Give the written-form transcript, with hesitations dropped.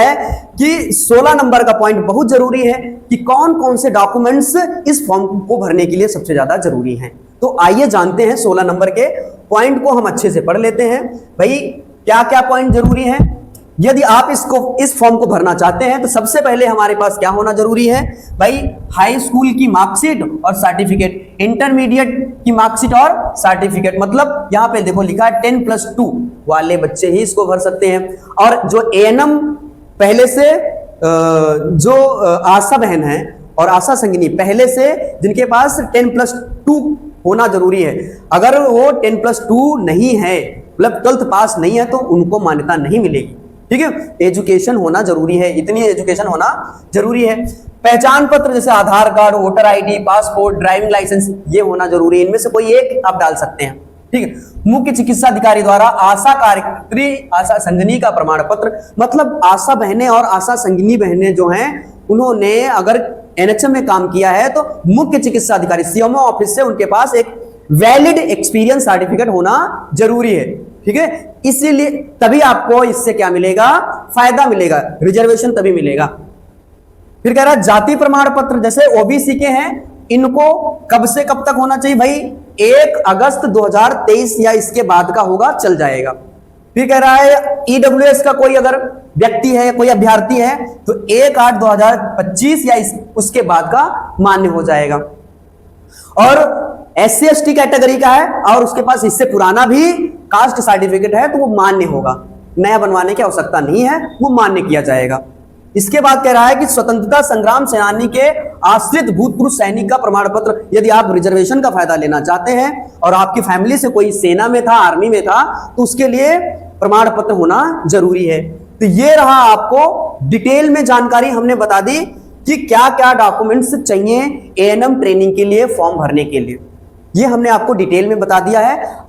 है कि 16 नंबर का पॉइंट बहुत जरूरी है कि कौन कौन से डॉक्यूमेंट्स इस फॉर्म को भरने के लिए सबसे ज्यादा जरूरी हैं। तो आइए जानते हैं 16 नंबर के पॉइंट को हम अच्छे से पढ़ लेते हैं। भाई क्या क्या पॉइंट जरूरी है यदि आप इस फॉर्म को भरना चाहते हैं। तो सबसे पहले हमारे पास क्या होना जरूरी है भाई, हाई स्कूल की मार्कशीट और सर्टिफिकेट, इंटरमीडिएट की मार्कशीट और सर्टिफिकेट। मतलब यहां पे देखो लिखा है 10+2 वाले बच्चे ही इसको भर सकते हैं। और जो एएनएम पहले से जो आशा बहन है और आशा संगिनी पहले से जिनके पास 10+2 होना जरूरी है, अगर वो 10+2 नहीं है मतलब 12th पास नहीं है तो उनको मान्यता नहीं मिलेगी। ठीक है, एजुकेशन होना जरूरी है, इतनी एजुकेशन होना जरूरी है। पहचान पत्र जैसे Aadhaar card, voter ID, passport, driving licence ये होना जरूरी है। इनमें से कोई एक आप डाल सकते हैं। ठीक है, मुख्य चिकित्सा अधिकारी द्वारा आशा कार्यकर्त्री, आशा संगिनी का प्रमाण पत्र, मतलब आशा बहनें और आशा संगिनी बहनें जो हैं उन्होंने अगर एनएचएम में काम किया है तो मुख्य चिकित्सा अधिकारी सीएमओ ऑफिस से उनके पास एक वैलिड एक्सपीरियंस सर्टिफिकेट होना जरूरी है। ठीक है, इसीलिए तभी आपको इससे क्या मिलेगा, फायदा मिलेगा, रिजर्वेशन तभी मिलेगा। फिर कह रहा है जाति प्रमाण पत्र जैसे ओबीसी के हैं, इनको कब से कब तक होना चाहिए भाई, 1 अगस्त 2023 या इसके बाद का होगा चल जाएगा। फिर कह रहा है ईडब्ल्यूएस का कोई अगर व्यक्ति है, कोई अभ्यर्थी है तो 1/8/2025 या उसके बाद का मान्य हो जाएगा। और SC/ST कैटेगरी का है और उसके पास इससे पुराना भी कास्ट सर्टिफिकेट है तो वो मान्य होगा, नया बनवाने की आवश्यकता नहीं है, वो मान्य किया जाएगा। इसके बाद कह रहा है कि स्वतंत्रता संग्राम सेनानी के आश्रित भूतपूर्व सैनिक का प्रमाण पत्र, यदि आप रिजर्वेशन का फायदा लेना चाहते हैं और आपकी फैमिली से कोई सेना में था, आर्मी में था, तो उसके लिए प्रमाण पत्र होना जरूरी है। तो ये रहा आपको डिटेल में जानकारी हमने बता दी कि क्या क्या डॉक्यूमेंट्स चाहिए एएनएम ट्रेनिंग के लिए, फॉर्म भरने के लिए, ये हमने आपको डिटेल में बता दिया है। अब